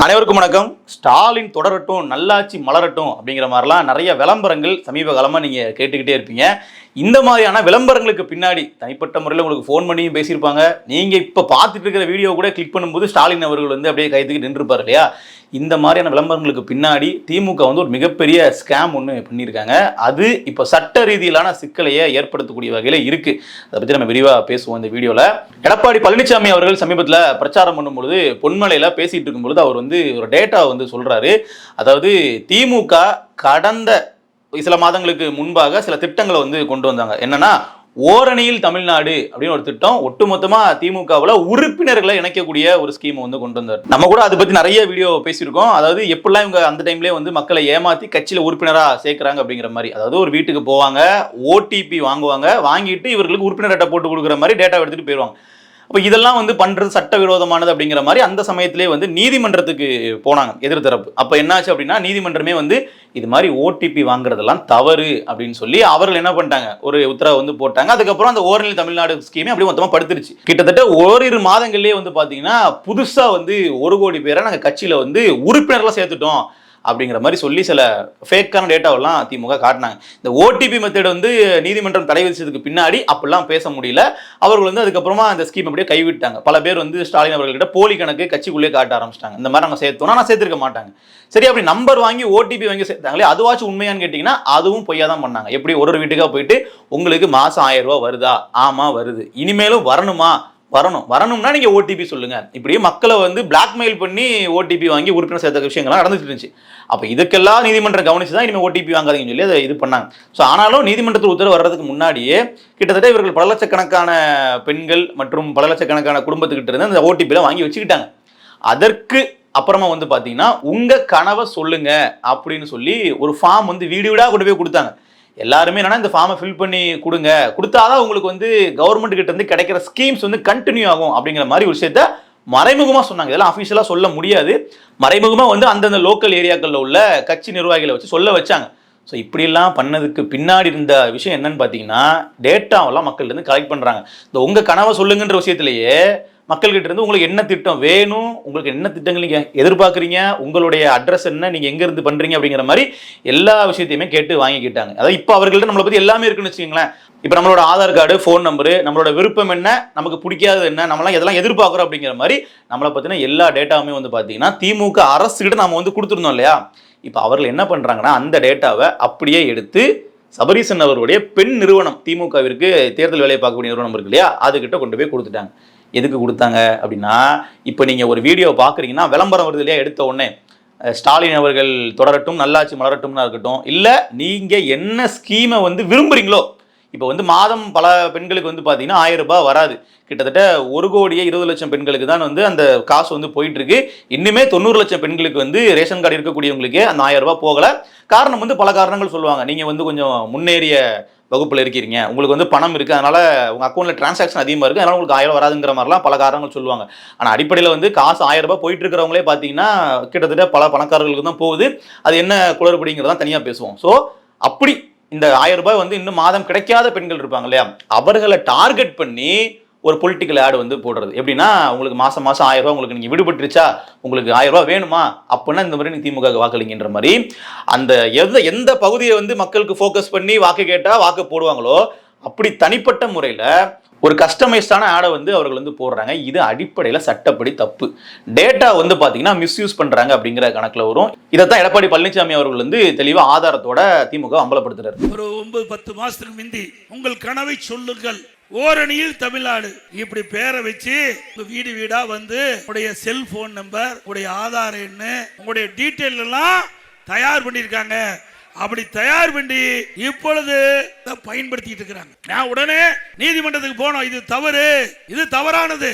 அனைவருக்கும் வணக்கம். ஸ்டாலின் தொடரட்டும், நல்லாட்சி மலரட்டும் அப்படிங்கிற மாதிரிலாம் நிறைய விளம்பரங்கள் சமீப காலமாக நீங்கள் கேட்டுக்கிட்டே இருப்பீங்க. இந்த மாதிரியான விளம்பரங்களுக்கு பின்னாடி தனிப்பட்ட முறையில் உங்களுக்கு ஃபோன் பண்ணியும் பேசியிருப்பாங்க. நீங்கள் இப்போ பார்த்துட்டு இருக்கிற வீடியோ கூட கிளிக் பண்ணும்போது ஸ்டாலின் அவர்கள் அப்படியே கைத்துக்கு நின்றுப்பார் இல்லையா? இந்த மாதிரியான விளம்பரங்களுக்கு பின்னாடி திமுக ஒரு மிகப்பெரிய ஸ்கேம் ஒன்று பண்ணியிருக்காங்க. அது இப்போ சட்ட ரீதியிலான சிக்கலையை ஏற்படுத்தக்கூடிய வகையில் இருக்குது. அதை பற்றி நம்ம விரிவாக பேசுவோம் இந்த வீடியோவில். எடப்பாடி பழனிசாமி அவர்கள் சமீபத்தில் பிரச்சாரம் பண்ணும்பொழுது பொன்மலையில் பேசிகிட்டு இருக்கும்பொழுது அவர் ஒரு டேட்டா சொல்கிறாரு. அதாவது திமுக கடந்த சில மாதங்களுக்கு முன்பாக சில திட்டங்களை கொண்டு வந்தாங்க. என்னன்னா, ஓரணியில் தமிழ்நாடு அப்படின்னு ஒரு திட்டம், ஒட்டுமொத்தமா திமுகவில் உறுப்பினர்களை இணைக்கக்கூடிய ஒரு ஸ்கீம் கொண்டு வந்தார். நம்ம கூட அதை பத்தி நிறைய வீடியோ பேசியிருக்கோம். அதாவது எப்படிலாம் இவங்க அந்த டைம்லேயே மக்களை ஏமாத்தி கட்சியில உறுப்பினரா சேர்க்கிறாங்க அப்படிங்கிற மாதிரி. அதாவது ஒரு வீட்டுக்கு போவாங்க, ஓடிபி வாங்குவாங்க, வாங்கிட்டு இவர்களுக்கு உறுப்பினர் அட்டை போட்டு கொடுக்குற மாதிரி டேட்டா எடுத்துட்டு போயிடுவாங்க. அப்போ இதெல்லாம் பண்றது சட்டவிரோதமானது அப்படிங்கிற மாதிரி அந்த சமயத்திலே நீதிமன்றத்துக்கு போனாங்க எதிர்த்தரப்பு. அப்போ என்னாச்சு அப்படின்னா, நீதிமன்றமே இது மாதிரி ஓடிபி வாங்குறதெல்லாம் தவறு அப்படின்னு சொல்லி அவர்கள் என்ன பண்ணிட்டாங்க, ஒரு உத்தரவு போட்டாங்க. அதுக்கப்புறம் அந்த ஓரணியில் தமிழ்நாடு ஸ்கீமே அப்படியே மொத்தமாக படுத்துருச்சு. கிட்டத்தட்ட ஓரிரு மாதங்கள்லேயே பார்த்தீங்கன்னா புதுசா 1 கோடி பேரை நாங்கள் கட்சியில உறுப்பினர்லாம் சேர்த்துட்டோம் அப்படிங்கிற மாதிரி சொல்லி சில ஃபேக்கான டேட்டாவெல்லாம் திமுக காட்டினாங்க. இந்த ஓடிபி மெத்தட் நீதிமன்றம் தடை விதிச்சதுக்கு பின்னாடி அப்படிலாம் பேச முடியல. அவர்கள் அதுக்கப்புறமா அந்த ஸ்கீம் அப்படியே கைவிட்டாங்க. பல பேர் ஸ்டாலின் அவர்கள்கிட்ட போலி கணக்கு கட்சிக்குள்ளே காட்ட ஆரம்பிச்சிட்டாங்க. இந்த மாதிரி நாங்கள் சேர்த்தோம்னா நான் சேர்த்திருக்க மாட்டாங்க. சரி, அப்படி நம்பர் வாங்கி ஓடிபி வாங்கி சேர்த்தாங்களே, அதுவாச்சும் உண்மையான்னு கேட்டிங்கன்னா அதுவும் பொய்யா தான் பண்ணாங்க. எப்படி ஒரு வீட்டுக்காக போயிட்டு உங்களுக்கு மாதம் 1000 ரூபா வருதா? ஆமாம் வருது. இனிமேலும் வரணும்னா நீங்க ஓடிபி சொல்லுங்க. இப்படியே மக்களை பிளாக்மெயில் பண்ணி ஓடிபி வாங்கி உறுப்பினர் சேர்த்த விஷயங்கள்லாம் நடந்துட்டு இருந்துச்சு. அப்ப இதுக்கெல்லாம் நீதிமன்றம் கவனிச்சுதான் இனிமேல் ஓடிபி வாங்காதீங்கன்னு சொல்லி அதை இது பண்ணாங்க. ஸோ ஆனாலும் நீதிமன்றத்தில் உத்தரவு வர்றதுக்கு முன்னாடியே கிட்டத்தட்ட இவர்கள் பல லட்சக்கணக்கான பெண்கள் மற்றும் பல லட்சக்கணக்கான குடும்பத்துக்கிட்ட இருந்து அந்த ஓடிபிலாம் வாங்கி வச்சுக்கிட்டாங்க. அதற்கு அப்புறமா பாத்தீங்கன்னா, உங்க கனவை சொல்லுங்க அப்படின்னு சொல்லி ஒரு ஃபார்ம் வீடு வீடா கொண்டு போய் கொடுத்தாங்க. எல்லாருமே என்னன்னா, இந்த ஃபார்மை ஃபில் பண்ணி கொடுத்தாதான் உங்களுக்கு கவர்மெண்ட் கிட்ட இருந்து கிடைக்கிற ஸ்கீம்ஸ் கண்டினியூ ஆகும் அப்படிங்கிற மாதிரி ஒரு விஷயத்த மறைமுகமா சொன்னாங்க. இதெல்லாம் அஃபிஷியலா சொல்ல முடியாது. மறைமுகமா அந்தந்த லோக்கல் ஏரியாக்கள்ல உள்ள கட்சி நிர்வாகிகளை வச்சு சொல்ல வச்சாங்க. ஸோ இப்படிலாம் பண்ணதுக்கு பின்னாடி இருந்த விஷயம் என்னன்னு பார்த்தீங்கன்னா, டேட்டாவெல்லாம் மக்கள்கிட்ட இருந்து கலெக்ட் பண்ணுறாங்க. இந்த உங்கள் கனவை சொல்லுங்கன்ற விஷயத்திலேயே மக்கள்கிட்ட இருந்து உங்களுக்கு என்ன திட்டம் வேணும், உங்களுக்கு என்ன திட்டங்கள் நீங்கள் எதிர்பார்க்குறீங்க, உங்களுடைய அட்ரஸ் என்ன, நீங்கள் எங்கேருந்து பண்ணுறீங்க அப்படிங்கிற மாதிரி எல்லா விஷயத்தையுமே கேட்டு வாங்கிக்கிட்டாங்க. அதாவது இப்போ அவர்கள்ட்ட நம்மளை பற்றி எல்லாமே இருக்குன்னு வச்சுக்கோங்களேன். இப்போ நம்மளோட ஆதார் கார்டு, ஃபோன் நம்பரு, நம்மளோட விருப்பம் என்ன, நமக்கு பிடிக்காதது என்ன, நம்மளாம் எதெல்லாம் எதிர்பார்க்குறோம் அப்படிங்கிற மாதிரி நம்மளை பற்றின எல்லா டேட்டாவுமே பார்த்தீங்கன்னா திமுக அரசுகிட்ட நம்ம கொடுத்துருந்தோம் இல்லையா? இப்போ அவர்கள் என்ன பண்ணுறாங்கன்னா, அந்த டேட்டாவை அப்படியே எடுத்து சபரீசன் அவருடைய பெண் நிறுவனம், திமுகவிற்கு தேர்தல் வேலையை பார்க்கக்கூடிய நிறுவனம் இருக்கு இல்லையா, அதுகிட்ட கொண்டு போய் கொடுத்துட்டாங்க. எதுக்கு கொடுத்தாங்க அப்படின்னா, இப்போ நீங்கள் ஒரு வீடியோ பார்க்குறீங்கன்னா விளம்பரம் வருது இல்லையா, எடுத்த உடனே ஸ்டாலின் அவர்கள் தொடரட்டும், நல்லாட்சி மலரட்டும்னா இருக்கட்டும், இல்லை நீங்கள் என்ன ஸ்கீமை விரும்புகிறீங்களோ. இப்போ மாதம் பல பெண்களுக்கு பார்த்தீங்கன்னா 1000 ரூபாய் வராது. கிட்டத்தட்ட 1,20,00,000 பெண்களுக்கு தான் அந்த காசு போயிட்டு இருக்கு. இன்னுமே 90 லட்சம் பெண்களுக்கு ரேஷன் கார்டு இருக்கக்கூடியவங்களுக்கே அந்த 1000 ரூபாய் போகல. காரணம் பல காரணங்கள் சொல்லுவாங்க. நீங்கள் கொஞ்சம் முன்னேறிய வகுப்பில் இருக்கிறீங்க, உங்களுக்கு பணம் இருக்குது, அதனால உங்கள் அக்கௌண்ட்டில் டிரான்சாக்ஷன் அதிகமாக இருக்குது, அதனால் உங்களுக்கு 1000 வராதுங்கிற மாதிரிலாம் பல காரணங்கள் சொல்லுவாங்க. ஆனால் அடிப்படையில் காசு 1000 ரூபாய் போயிட்டு இருக்கிறவங்களே பார்த்தீங்கன்னா கிட்டத்தட்ட பல பணக்காரர்களுக்கு தான் போகுது. அது என்ன குளறுபடிங்கிறதான் தனியாக பேசுவோம். ஸோ அப்படி இந்த 1000 ரூபாய் இன்னும் மாதம் கிடைக்காத பெண்கள் இருப்பாங்க இல்லையா, அவர்களை டார்கெட் பண்ணி ஒரு பொலிட்டிக்கல் ஆடு போடுறது. எப்படின்னா, உங்களுக்கு மாதம் 1000 ரூபாய் உங்களுக்கு நீங்கள் விடுபட்டுருச்சா, உங்களுக்கு 1000 ரூபாய் வேணுமா, அப்படின்னா இந்த மாதிரி நீங்கள் திமுக வாக்களிங்கன்ற மாதிரி அந்த எந்த பகுதியை மக்களுக்கு ஃபோக்கஸ் பண்ணி வாக்கு கேட்டால் வாக்கு போடுவாங்களோ, அப்படி தனிப்பட்ட முறையில் ஒரு கஸ்டமைஸ்டான ஆடை அவர்கள் போடுறாங்க. இது அடிப்படையில் சட்டப்படி தப்பு. டேட்டா பார்த்தீங்கன்னா மிஸ்யூஸ் பண்ணுறாங்க அப்படிங்கிற கணக்கில் வரும். இதைத்தான் எடப்பாடி பழனிசாமி அவர்கள் தெளிவாக ஆதாரத்தோட திமுக அம்பலப்படுத்துறாரு. ஒரு 9-10 மாசத்துக்கு முந்தி உங்கள் கனவை சொல்லுங்கள், ஓரணியில் தமிழ்நாடு இப்படி பேரை வச்சு வீடு வீடா உங்களுடைய செல்போன் நம்பர், உங்களுடைய ஆதார் எண்ணு, உங்களுடைய டீட்டெயில் எல்லாம் தயார் பண்ணியிருக்காங்க. அப்படி தயார் பண்ணி இப்பொழுது பயன்படுத்திட்டு இருக்கிறாங்க. நான் உடனே நீதிமன்றத்துக்கு போனோம். இது தவறு, இது தவறானது.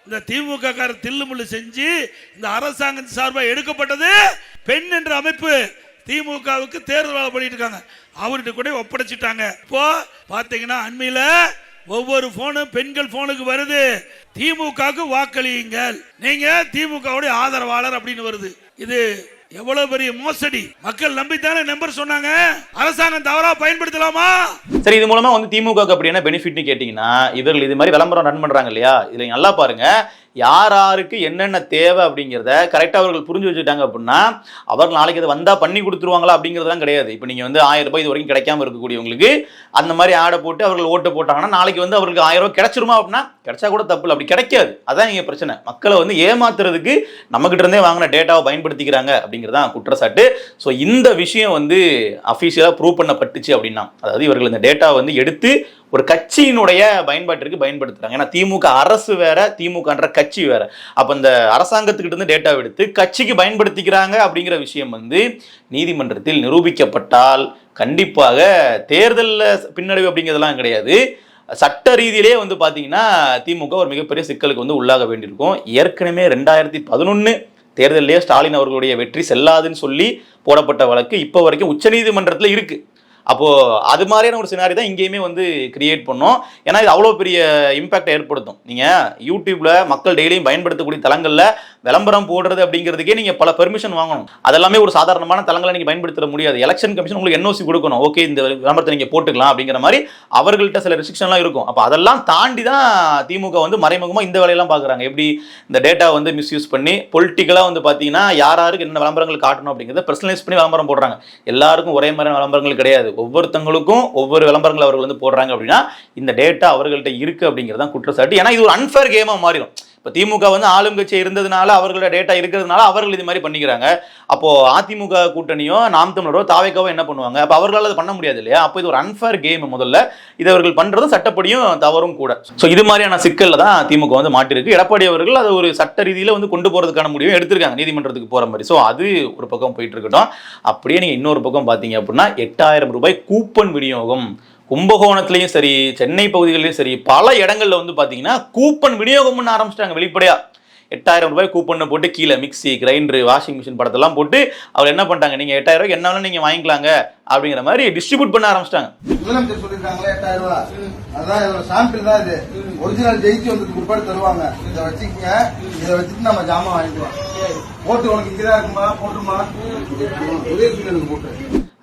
இந்த திமுக காரர் தில்லுமுள்ளு செஞ்சு இந்த அரசாங்கம் சார்பாக எடுக்கப்பட்டது பெண் என்ற அமைப்பு திமுகவுக்கு தேர்தல் வேலை பண்ணிட்டு இருக்காங்க, அவர்கிட்ட கூட ஒப்படைச்சிட்டாங்க. இப்போ பாத்தீங்கன்னா அண்மையில ஒவ்வொரு போனும் பெண்கள் போனுக்கு வருது, திமுகவுக்கு வாக்களியுங்கள், நீங்க திமுகவுடைய ஆதரவாளர் அப்படின்னு வருது. இது எவ்வளவு பெரிய மோசடி! மக்கள் நம்பித்தானே நம்பர் சொன்னாங்க. அரசாங்கம் தவறா பயன்படுத்தலாமா? சரி, இது மூலமா திமுக அப்படி என்ன பெனிஃபிட்னு கேட்டீங்கன்னா, இவர்கள் இது மாதிரி விளம்பரம் ரன் பண்றாங்க இல்லையா, இதுல நல்லா பாருங்க, யார் யாருக்கு என்னென்ன தேவை அப்படிங்கிறத கரெக்டாக அவர்கள் புரிஞ்சு வச்சுட்டாங்க அப்படின்னா அவர்கள் நாளைக்கு அதை வந்தால் பண்ணி கொடுத்துருவாங்களா அப்படிங்கிறதுலாம் கிடையாது. இப்போ நீங்கள் வந்து 1000 ரூபாய் இது வரைக்கும் கிடைக்காம இருக்கக்கூடியவங்களுக்கு அந்த மாதிரி ஆடை போட்டு அவர்கள் ஓட்டு போட்டாங்கன்னா நாளைக்கு வந்து அவர்களுக்கு 1000 ரூபாய் கிடைச்சிருமா அப்படின்னா கிடைச்சா கூட தப்பு இல்லை, அப்படி கிடைக்காது. அதான் இங்கே பிரச்சனை. மக்களை வந்து ஏமாத்துறதுக்கு நம்மகிட்ட இருந்தே வாங்கின டேட்டாவை பயன்படுத்திக்கிறாங்க அப்படிங்கிறதான் குற்றச்சாட்டு. ஸோ இந்த விஷயம் வந்து அஃபீஷியலாக ப்ரூவ் பண்ணப்பட்டுச்சு அப்படின்னா, அதாவது இவர்கள் இந்த டேட்டாவை வந்து எடுத்து ஒரு கட்சியினுடைய பயன்பாட்டிற்கு பயன்படுத்துறாங்க. ஏன்னா திமுக அரசு வேற, திமுகன்ற கட்சி வேற. அப்ப இந்த அரசாங்கத்துக்கிட்ட இருந்து டேட்டா எடுத்து கட்சிக்கு பயன்படுத்திக்கிறாங்க அப்படிங்கிற விஷயம் வந்து நீதிமன்றத்தில் நிரூபிக்கப்பட்டால் கண்டிப்பாக தேர்தலில் பின்னடைவு அப்படிங்கிறதுலாம் கிடையாது, சட்ட ரீதியிலே வந்து பார்த்தீங்கன்னா திமுக ஒரு மிகப்பெரிய சிக்கலுக்கு வந்து உள்ளாக வேண்டியிருக்கும். ஏற்கனவே 2011 தேர்தலிலே ஸ்டாலின் அவர்களுடைய வெற்றி செல்லாதுன்னு சொல்லி போடப்பட்ட வழக்கு இப்போ வரைக்கும் உச்சநீதிமன்றத்தில் இருக்கு. அப்போ அது மாதிரியான ஒரு சினாரி தான் இங்கேயுமே வந்து கிரியேட் பண்ணோம். ஏன்னா இது அவ்வளோ பெரிய இம்பாக்ட் ஏற்படுத்தும். நீங்கள் யூடியூப்ல மக்கள் டெய்லியும் பயன்படுத்தக்கூடிய தளங்களில் விளம்பரம் போடுறது அப்படிங்கிறதுக்கே நீங்கள் பல பெர்மிஷன் வாங்கணும். அதெல்லாமே ஒரு சாதாரணமான தளங்களை நீங்கள் பயன்படுத்த முடியாது. எலெக்ஷன் கமிஷன் உங்களுக்கு NOC கொடுக்கணும், ஓகே இந்த விளம்பரத்தை நீங்கள் போட்டுக்கலாம் அப்படிங்கிற மாதிரி அவர்கள்ட்ட சில ரெஸ்ட்ரிக்ஷன்லாம் இருக்கும். அப்போ அதெல்லாம் தாண்டி தான் திமுக வந்து மறைமுகமாக இந்த வேலையெல்லாம் பார்க்குறாங்க. எப்படி இந்த டேட்டா வந்து மிஸ்யூஸ் பண்ணி பொலிட்டிக்கலாக வந்து பார்த்தீங்கன்னா யாருக்கு என்ன விளம்பரங்கள் காட்டணும் அப்படிங்கிறத பர்சனலைஸ் பண்ணி விளம்பரம் போடுறாங்க. எல்லாருக்கும் ஒரே மாதிரியான விளம்பரங்கள் கிடையாது, ஒவ்வொருத்தங்களுக்கும் ஒவ்வொரு விளம்பரங்கள் அவர்கள் வந்து போடுறாங்க. அப்படின்னா இந்த டேட்டா அவர்கள்ட்ட இருக்கு அப்படிங்கிறதான் குற்றச்சாட்டு. ஏன்னா இது ஒரு அன்ஃபேர் கேமா மாறிடும். இப்போ திமுக வந்து ஆளும் கட்சி இருந்ததுனால அவர்களோட டேட்டா இருக்கிறதுனால அவர்கள் இது மாதிரி பண்ணிக்கிறாங்க. அப்போ அதிமுக கூட்டணியோ நாம் தமிழரோ தாவேக்காவோ என்ன பண்ணுவாங்க? அப்போ அவர்களால் அது பண்ண முடியாது இல்லையா? அப்போ இது ஒரு அன்ஃபேர் கேம். முதல்ல இது அவர்கள் பண்றதும் சட்டப்படியும் தவறும் கூட. ஸோ இது மாதிரியான சிக்கல்ல தான் திமுக வந்து மாட்டிருக்கு. எடப்பாடி அவர்கள் அதை ஒரு சட்ட ரீதியில வந்து கொண்டு போறதுக்கான முடிவும் எடுத்திருக்காங்க, நீதிமன்றத்துக்கு போற மாதிரி. ஸோ அது ஒரு பக்கம் போயிட்டு இருக்கட்டும். அப்படியே நீங்க இன்னொரு பக்கம் பாத்தீங்க அப்படின்னா 8000 ரூபாய் கூப்பன் விநியோகம் கும்பகோணத்திலையும் சரி, சென்னை பகுதிகளிலும் சரி, பல இடங்கள்ல வந்து பாத்தீங்கன்னா கூப்பன் விநியோகம் பண்ண ஆரம்பிச்சிட்டாங்க. வெளிப்படையா 8000 ரூபாய் கூப்பன் போட்டு கீழே மிக்சி, கிரைண்டர், வாஷிங் மிஷின் படத்தெல்லாம் போட்டு அவர் என்ன பண்ணிட்டாங்க, நீங்க 8000 ரூபாய்க்கு என்ன வேணாலும் நீங்க வாங்கிக்கலாங்க அப்படிங்கிற மாதிரி டிஸ்ட்ரிபியூட் பண்ண ஆரம்பிச்சிட்டாங்க. முதலமைச்சர் சொல்லிருக்காங்களே 8000 ரூபாய், அதான் சாம்பிள் தான் இது. ஒரிஜினல் ஜெயிச்சு வந்து குறிப்பாடு தருவாங்க. இதை வச்சுக்கங்க, இதை வச்சுட்டு நம்ம ஜாமான் வாங்கிக்கலாம். போட்டு உனக்கு இங்கதான் இருக்குமா போட்டுமா போட்டு.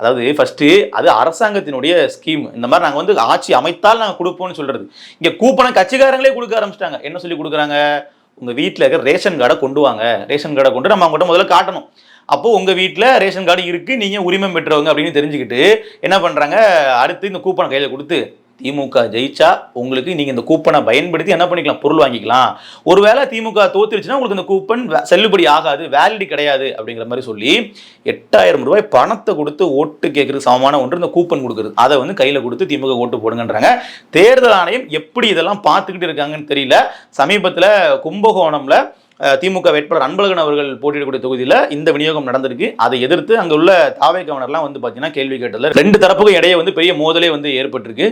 அதாவது ஃபர்ஸ்ட் அது அரசாங்கத்தினுடைய ஸ்கீம். இந்த மாதிரி நாங்கள் வந்து ஆட்சி அமைத்தால் நாங்கள் கொடுப்போம்னு சொல்றது. இங்க கூப்பனை கட்சிக்காரங்களே கொடுக்க ஆரம்பிச்சிட்டாங்க. என்ன சொல்லி கொடுக்குறாங்க? உங்க வீட்டில் இருக்கிற ரேஷன் கார்டை கொண்டு வாங்க, ரேஷன் கார்டை கொண்டு நம்ம அவங்ககிட்ட முதல்ல காட்டணும். அப்போ உங்க வீட்டில் ரேஷன் கார்டு இருக்கு, நீங்க உரிமை பெற்றவங்க அப்படின்னு தெரிஞ்சுக்கிட்டு என்ன பண்றாங்க, அடுத்து இந்த கூப்பனை கையில கொடுத்து திமுக ஜெயிச்சா உங்களுக்கு நீங்க இந்த கூப்பனை பயன்படுத்தி என்ன பண்ணிக்கலாம், பொருள் வாங்கிக்கலாம். ஒருவேளை திமுக தோத்துருச்சுன்னா உங்களுக்கு இந்த கூப்பன் செல்லுபடி ஆகாது, வேலிடி கிடையாது அப்படிங்கிற மாதிரி சொல்லி 8000 ரூபாய் பணத்தை கொடுத்து ஓட்டு கேட்கறது சமமான ஒன்று இந்த கூப்பன் கொடுக்குறது. அதை வந்து கையில கொடுத்து திமுக ஓட்டு போடுங்கன்றாங்க. தேர்தல் ஆணையம் எப்படி இதெல்லாம் பார்த்துக்கிட்டு இருக்காங்கன்னு தெரியல. சமீபத்தில் கும்பகோணம்ல திமுக வேட்பாளர் அன்பழகன் அவர்கள் போட்டியிடக்கூடிய தொகுதியில் இந்த விநியோகம் நடந்திருக்கு. அதை எதிர்த்து அங்கே உள்ள தாவே கவர்னர்லாம் வந்து பார்த்தீங்கன்னா கேள்வி கேட்டதில் 2 தரப்புக்கும் இடையே வந்து பெரிய மோதலே வந்து ஏற்பட்டிருக்கு.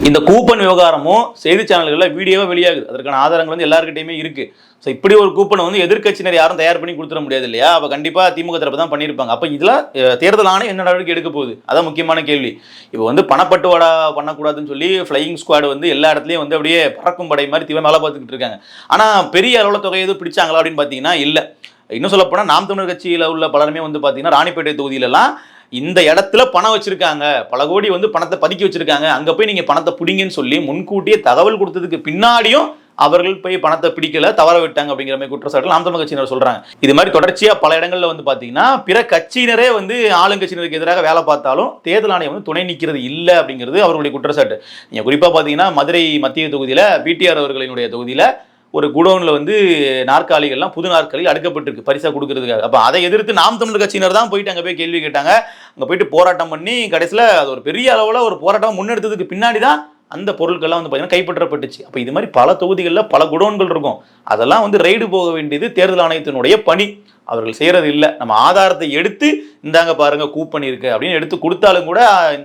இந்த கூப்பன் விவகாரமும் செய்தி சேனல்களில் வீடியோவாக வெளியாகுது. அதற்கான ஆதாரங்கள் வந்து எல்லாருக்கிட்டையுமே இருக்கு. ஸோ இப்படி ஒரு கூப்பனை வந்து எதிர்க்கட்சியினர் யாரும் தயார் பண்ணி கொடுத்துட முடியாது இல்லையா? அப்போ கண்டிப்பாக திமுக தரப்பு தான் பண்ணியிருப்பாங்க. அப்போ இதெல்லாம் தேர்தல் ஆணையம் என்ன நடவடிக்கை எடுக்க போகுது? அதான் முக்கியமான கேள்வி. இப்போ வந்து பணப்பட்டுவாடா பண்ணக்கூடாதுன்னு சொல்லி ஃப்ளையிங் ஸ்குவாடு வந்து எல்லா இடத்துலையும் வந்து அப்படியே பறக்கும் படை மாதிரி தீவிர மேலே பார்த்துக்கிட்டு இருக்காங்க. ஆனால் பெரிய அளவில் தொகை எதுவும் பிடிச்சாங்களா அப்படின்னு பார்த்தீங்கன்னா இல்லை. இன்னும் சொல்லப்போனால் நாம் தமிழர் கட்சியில் உள்ள பலருமே வந்து பார்த்தீங்கன்னா ராணிப்பேட்டை தொகுதியிலலாம் இந்த இடத்துல பணம் வச்சிருக்காங்க, பல கோடி வந்து பணத்தை பதுக்கி வச்சிருக்காங்க, அங்க போய் நீங்க பணத்தை பிடிங்கன்னு சொல்லி முன்கூட்டியே தகவல் கொடுத்ததுக்கு பின்னாடியும் அவர்கள் போய் பணத்தை பிடிக்கல, தவற விட்டாங்க அப்படிங்கிற மாதிரி குற்றச்சாட்டு நாம் தமிழ் கட்சியினர் சொல்றாங்க. இது மாதிரி தொடர்ச்சியா பல இடங்கள்ல வந்து பாத்தீங்கன்னா பிற கட்சியினரே வந்து ஆளுங்கட்சியினருக்கு எதிராக வேலை பார்த்தாலும் தேர்தல் ஆணையம் வந்து துணை நிற்கிறது இல்லை அப்படிங்கிறது அவர்களுடைய குற்றச்சாட்டு. நீங்க குறிப்பா பாத்தீங்கன்னா மதுரை மத்திய தொகுதியில பிடிஆர் அவர்களினுடைய தொகுதியில ஒரு குடோன்ல வந்து நாற்காலிகள்லாம் புது நாற்காலிகள் அடுக்கப்பட்டிருக்கு பரிசா கொடுக்கறதுக்காக. அப்ப அதை எதிர்த்து நாம் தமிழர் கட்சியினர் தான் போயிட்டு அங்க போய் கேள்வி கேட்டாங்க. அங்க போயிட்டு போராட்டம் பண்ணி கடைசியில அது ஒரு பெரிய அளவுல ஒரு போராட்டம் முன்னெடுத்ததுக்கு பின்னாடி தான் அந்த பொருட்கள்லாம் வந்து பார்த்தீங்கன்னா கைப்பற்றப்பட்டுச்சு. அப்போ இது மாதிரி பல தொகுதிகளில் பல குடோன்கள் இருக்கும். அதெல்லாம் வந்து ரைடு போக வேண்டியது தேர்தல் ஆணையத்தினுடைய பணி. அவர்கள் செய்யறது இல்லை. நம்ம ஆதாரத்தை எடுத்து இந்தாங்க பாருங்க கூப்பன் இருக்கு அப்படின்னு எடுத்து கொடுத்தாலும் கூட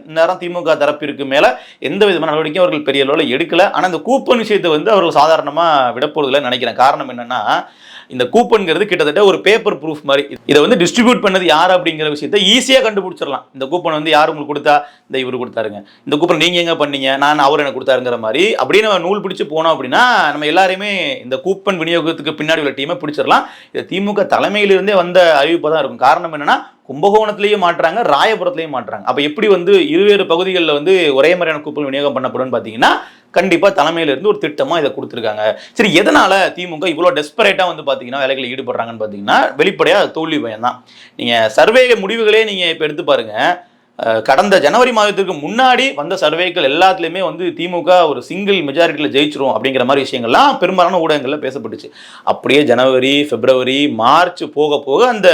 இந்நேரம் திமுக தரப்பிற்கு மேல எந்த விதமான நடவடிக்கையும் அவர்கள் பெரிய அளவில் எடுக்கல. ஆனால் இந்த கூப்பன் விஷயத்தை வந்து அவர்கள் சாதாரணமாக விடப்போறதில்லை நினைக்கிறேன். காரணம் என்னன்னா, இந்த கூப்பன்ங்கிறது கிட்டத்தட்ட ஒரு பேப்பர் ப்ரூஃப் மாதிரி. இதை வந்து டிஸ்ட்ரிபியூட் பண்ணது யார் அப்படிங்கிற விஷயத்தை ஈஸியாக கண்டுபிடிச்சிடலாம். இந்த கூப்பன் வந்து யார் உங்களுக்கு கொடுத்தா, இந்த இவர் கொடுத்தாருங்க, இந்த கூப்பன் நீங்க எங்க பண்ணீங்க, நான் அவர் எனக்கு கொடுத்தாருங்கிற மாதிரி அப்படியே நம்ம நூல் பிடிச்சு போனோம் அப்படின்னா நம்ம எல்லாரையுமே இந்த கூப்பன் விநியோகத்துக்கு பின்னாடி உள்ள டீமை பிடிச்சிடலாம். இது திமுக தலைமையிலிருந்தே வந்த அறிவிப்பாக தான் இருக்கும். காரணம் என்னன்னா, கும்பகோணத்திலையும் மாற்றாங்க, ராயபுரத்திலையும் மாற்றாங்க. அப்ப எப்படி வந்து இருவேறு பகுதிகளில் வந்து ஒரே மாதிரியான கூப்பன் விநியோகம் பண்ணப்படும் பாத்தீங்கன்னா, கண்டிப்பா தலைமையில இருந்து ஒரு திட்டமா இதை கொடுத்துருக்காங்க. சரி, எதனால திமுக இவ்வளவு டெஸ்பரேட்டா வந்து பாத்தீங்கன்னா வேலைகளை ஈடுபடுறாங்கன்னு பாத்தீங்கன்னா, வெளிப்படையா தோல்வி பயம் தான். நீங்க சர்வே முடிவுகளே நீங்க இப்ப எடுத்து பாருங்க. கடந்த ஜனவரி மாதத்திற்கு முன்னாடி வந்த சர்வேக்கள் எல்லாத்துலயுமே வந்து திமுக ஒரு சிங்கிள் மெஜாரிட்டியில ஜெயிச்சிரும் அப்படிங்கிற மாதிரி விஷயங்கள்லாம் பெரும்பாலான ஊடகங்கள்ல பேசப்பட்டுச்சு. அப்படியே ஜனவரி, பிப்ரவரி, மார்ச் போக போக அந்த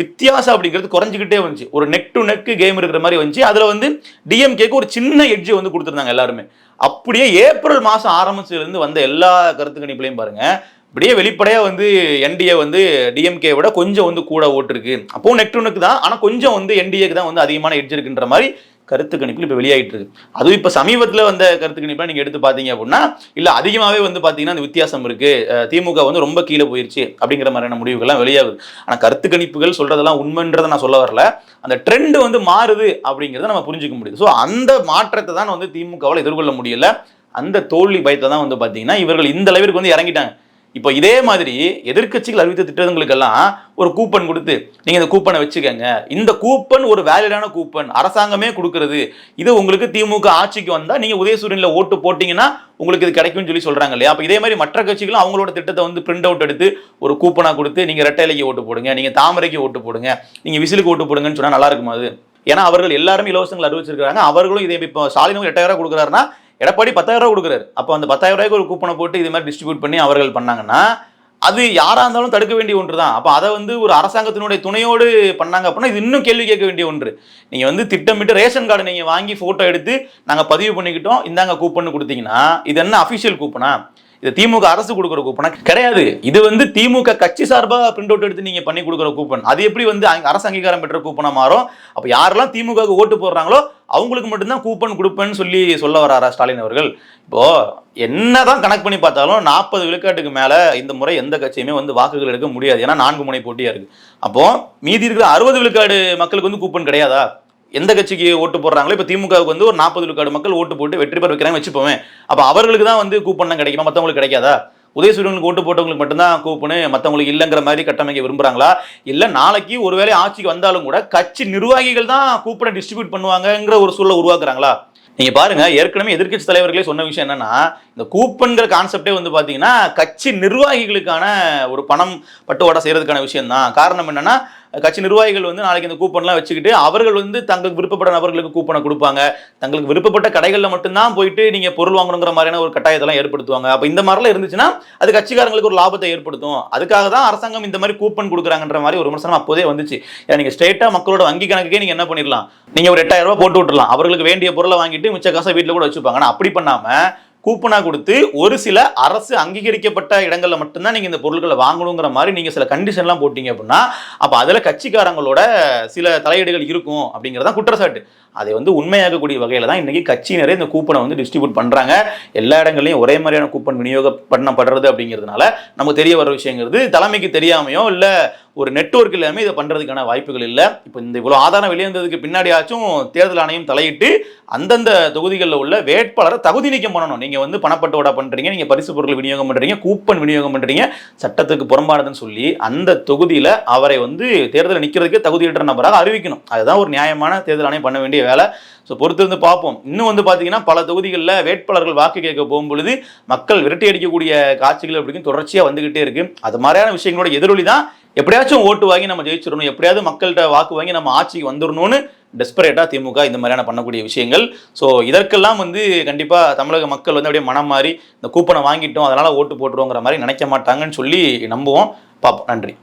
வித்தியாசம் அப்படிங்கிறது குறைஞ்சிக்கிட்டே வந்துச்சு. ஒரு நெக் டு நெக் கேம் இருக்கிற மாதிரி வந்துச்சு. அதுல வந்து டிஎம்கேக்கு ஒரு சின்ன எட்ஜ் வந்து கொடுத்துருந்தாங்க எல்லாருமே. அப்படியே ஏப்ரல் மாசம் ஆரம்பிச்சதுல இருந்து வந்த எல்லா கருத்து கணிப்புலையும் பாருங்க, இப்படியே வெளிப்படையா வந்து என்டிஏ வந்து டிஎம்கே விட கொஞ்சம் வந்து கூட ஓட்டு இருக்கு. அப்போ நெக் டு நெக் தான், ஆனா கொஞ்சம் வந்து என்டிஏக்கு தான் வந்து அதிகமான எட்ஜ் இருக்குன்ற மாதிரி கருத்து கணிப்பு இப்ப வெளியாயிட்டு இருக்கு. அதுவும் இப்ப சமீபத்துல வந்த கருத்து கணிப்பா நீங்க எடுத்து பாத்தீங்க அப்படின்னா, இல்ல அதிகமாவே வந்து பாத்தீங்கன்னா அந்த வித்தியாசம் இருக்கு, திமுக வந்து ரொம்ப கீழே போயிருச்சு அப்படிங்கிற மாதிரியான முடிவுகள்லாம் வெளியாகுது. ஆனா கருத்து கணிப்புகள் சொல்றதெல்லாம் உண்மைன்றதை நான் சொல்ல வரல. அந்த ட்ரெண்ட் வந்து மாறுது அப்படிங்கிறத நம்ம புரிஞ்சுக்க முடியுது. ஸோ அந்த மாற்றத்தை தான் வந்து திமுகவால் எதிர்கொள்ள முடியல. அந்த தோல்வி பயத்தை தான் வந்து பாத்தீங்கன்னா இவர்கள் இந்த அளவிற்கு வந்து இறங்கிட்டாங்க. இப்போ இதே மாதிரி எதிர்க்கட்சிகள் அறிவித்த திட்டங்களுக்கெல்லாம் ஒரு கூப்பன் கொடுத்து நீங்க இந்த கூப்பனை வச்சுக்கங்க, இந்த கூப்பன் ஒரு வேலிடான கூப்பன், அரசாங்கமே கொடுக்கிறது, இது உங்களுக்கு திமுக ஆட்சிக்கு வந்தா நீங்க உதயசூரியன்ல ஓட்டு போட்டீங்கன்னா உங்களுக்கு இது கிடைக்கும்னு சொல்லி சொல்றாங்க இல்லையா? அப்ப இதே மாதிரி மற்ற கட்சிகளும் அவங்களோட திட்டத்தை வந்து பிரிண்ட் அவுட் எடுத்து ஒரு கூப்பனா கொடுத்து நீங்க ரெட்டைலைக்கு ஓட்டு போடுங்க, நீங்க தாமரைக்கு ஓட்டு போடுங்க, நீங்க விசிலுக்கு ஓட்டு போடுங்கன்னு சொன்னா நல்லா இருக்குமா அது? ஏன்னா அவர்கள் எல்லாருமே இலவசங்கள் அறிவிச்சிருக்காங்க. அவர்களும் இதே இப்போ ஸ்டாலினும் 8000 கொடுக்குறாருன்னா எடப்பாடி 10000 கொடுக்குறாரு. அப்போ அந்த 10000 ஒரு கூப்பனை போட்டு இது மாதிரி டிஸ்ட்ரிபியூட் பண்ணி அவர்கள் பண்ணாங்கன்னா அது யாரா இருந்தாலும் தடுக்க வேண்டிய ஒன்று தான். அப்போ அதை வந்து ஒரு அரசாங்கத்தினுடைய துணையோடு பண்ணாங்க அப்படின்னா இது இன்னும் கேள்வி கேட்க வேண்டிய ஒன்று. நீங்க வந்து திட்டமிட்டு ரேஷன் கார்டு நீங்க வாங்கி போட்டோ எடுத்து நாங்க பதிவு பண்ணிக்கிட்டோம், இந்தாங்க கூப்பன் கொடுத்தீங்கன்னா இது என்ன அபிஷியல் கூப்பனா? இது திமுக அரசு கொடுக்குற கூப்பனா கிடையாது. இது வந்து திமுக கட்சி சார்பாக பிரிண்ட் அவுட் எடுத்து நீங்க பண்ணி கொடுக்குற கூப்பன். அது எப்படி வந்து அரசு அங்கீகாரம் பெற்ற கூப்பனா மாறும்? அப்ப யாரெல்லாம் திமுக ஓட்டு போடுறாங்களோ அவங்களுக்கு மட்டும்தான் கூப்பன் கொடுப்பேன்னு சொல்லி சொல்ல வராரா ஸ்டாலின் அவர்கள்? இப்போ என்னதான் கணக்கு பண்ணி பார்த்தாலும் 40 விழுக்காட்டுக்கு மேல இந்த முறை எந்த கட்சியுமே வந்து வாக்குகள் எடுக்க முடியாது. ஏன்னா 4 முனை போட்டியா இருக்கு. அப்போ மீதி இருக்கிற 60 விழுக்காடு மக்களுக்கு வந்து கூப்பன் கிடையாதா? எந்த கட்சிக்கு ஓட்டு போடுறாங்களோ இப்போ திமுகவுக்கு வந்து ஒரு 40 விழுக்காடு மக்கள் ஓட்டு போட்டு வெற்றி பெற வைக்கிறாங்க வச்சுப்போமே. அப்போ அவர்களுக்கு தான் வந்து கூப்பன் கிடைக்குமா, மற்றவங்களுக்கு கிடைக்காதா? உதயசூரியனுக்கு ஓட்டு போட்டவங்களுக்கு மட்டும்தான் கூப்பனு, மற்றவங்களுக்கு இல்லைங்கிற மாதிரி கட்டமைக்க விரும்புறாங்களா? இல்லை நாளைக்கு ஒருவேளை ஆட்சிக்கு வந்தாலும் கூட கட்சி நிர்வாகிகள் தான் கூப்பனை டிஸ்ட்ரிபியூட் பண்ணுவாங்கங்கிற ஒரு சூழலை உருவாக்குறாங்களா? நீங்க பாருங்க, ஏற்கனவே எதிர்க்கட்சி தலைவர்களே சொன்ன விஷயம் என்னன்னா, இந்த கூப்பன்கிற கான்செப்டே வந்து பாத்தீங்கன்னா கட்சி நிர்வாகிகளுக்கான ஒரு பணம் பட்டுவாடா செய்யறதுக்கான விஷயம் தான். காரணம் என்னன்னா, கட்சி நிர்வாகிகள் வந்து நாளைக்கு இந்த கூப்பன்லாம் வச்சுக்கிட்டு அவர்கள் வந்து தங்களுக்கு விருப்பப்பட்ட நபர்களுக்கு கூப்பனை கொடுப்பாங்க. தங்களுக்கு விருப்பப்பட்ட கடைகளில் மட்டும்தான் போயிட்டு நீங்க பொருள் வாங்கணுங்கிற மாதிரியான ஒரு கட்டாயத்தெல்லாம் ஏற்படுத்துவாங்க. அப்ப இந்த மாதிரிலாம் இருந்துச்சுன்னா அது கட்சிக்காரங்களுக்கு ஒரு லாபத்தை ஏற்படுத்தும். அதுக்காக தான் அரசாங்கம் இந்த மாதிரி கூப்பன் கொடுக்குறாங்கன்ற மாதிரி ஒரு விமர்சனம் அப்போதே வந்துச்சு. நீங்க ஸ்ட்ரெயிட்டா மக்களோட வங்கி கணக்குக்கே நீங்க என்ன பண்ணிடலாம், நீங்க ஒரு 8000 ரூபாய் போட்டு விட்டுறலாம், அவர்களுக்கு வேண்டிய பொருளை வாங்கிட்டு மிச்ச காசை வீட்டில் கூட வச்சுப்பாங்க. ஆனா அப்படி பண்ணாம கூப்பனா கொடுத்து ஒரு சில அரசு அங்கீகரிக்கப்பட்ட இடங்கள்ல மட்டும்தான் நீங்க இந்த பொருட்களை வாங்கணுங்கிற மாதிரி நீங்க சில கண்டிஷன்லாம் போட்டீங்க அப்படின்னா அப்ப அதுல கட்சிக்காரங்களோட சில தலையீடுகள் இருக்கும் அப்படிங்கறத குற்றச்சாட்டு. அதை வந்து உண்மையாகக்கூடிய வகையில தான் இன்னைக்கு கட்சியினரே இந்த கூப்பனை வந்து டிஸ்ட்ரிபியூட் பண்றாங்க. எல்லா இடங்களையும் ஒரே மாதிரியான கூப்பன் விநியோகம் பண்ணப்படுறது அப்படிங்கிறதுனால நமக்கு தெரிய வர விஷயங்கிறது தலைமைக்கு தெரியாமையோ இல்ல ஒரு நெட்வொர்க் இல்லாம இதை பண்றதுக்கான வாய்ப்புகள் இல்லை. இப்போ இந்த இவ்வளவு ஆதாரம் வெளியேந்ததுக்கு பின்னாடியாச்சும் தேர்தல் ஆணையம் தலையிட்டு அந்தந்த தொகுதிகளில் உள்ள வேட்பாளரை தகுதி நீக்கம் பண்ணணும். நீங்க வந்து பணப்பட்டுவாடா பண்றீங்க, நீங்க பரிசு பொருட்கள் விநியோகம் பண்றீங்க, கூப்பன் விநியோகம் பண்றீங்க, சட்டத்துக்கு புறம்பானதுன்னு சொல்லி அந்த தொகுதியில அவரை வந்து தேர்தலில் நிக்கிறதுக்கு தகுதியற்ற நபராக அறிவிக்கணும். அதுதான் ஒரு நியாயமான தேர்தல் ஆணையம் பண்ண வேண்டிய வேலை. ஸோ பொறுத்திருந்து பார்ப்போம். இன்னும் வந்து பார்த்தீங்கன்னா பல தொகுதிகளில் வேட்பாளர்கள் வாக்கு கேட்க போகும்பொழுது மக்கள் விரட்டி அடிக்கக்கூடிய காட்சிகள் அப்படிங்கும் தொடர்ச்சியாக வந்துகிட்டே இருக்கு. அது மாதிரியான விஷயங்களோட எதிரொலி தான் எப்படியாச்சும் ஓட்டு வாங்கி நம்ம ஜெயிச்சிடணும், எப்படியாவது மக்கள்கிட்ட வாக்கு வாங்கி நம்ம ஆட்சிக்கு வந்துடணும்னு டெஸ்பரேட்டா திமுக இந்த மாதிரியான பண்ணக்கூடிய விஷயங்கள். ஸோ இதற்கெல்லாம் வந்து கண்டிப்பாக தமிழக மக்கள் வந்து அப்படியே மனம் மாறி இந்த கூப்பனை வாங்கிட்டோம் அதனால ஓட்டு போட்டுருவோங்கிற மாதிரி நினைக்க மாட்டாங்கன்னு சொல்லி நம்புவோம். பார்ப்போம். நன்றி.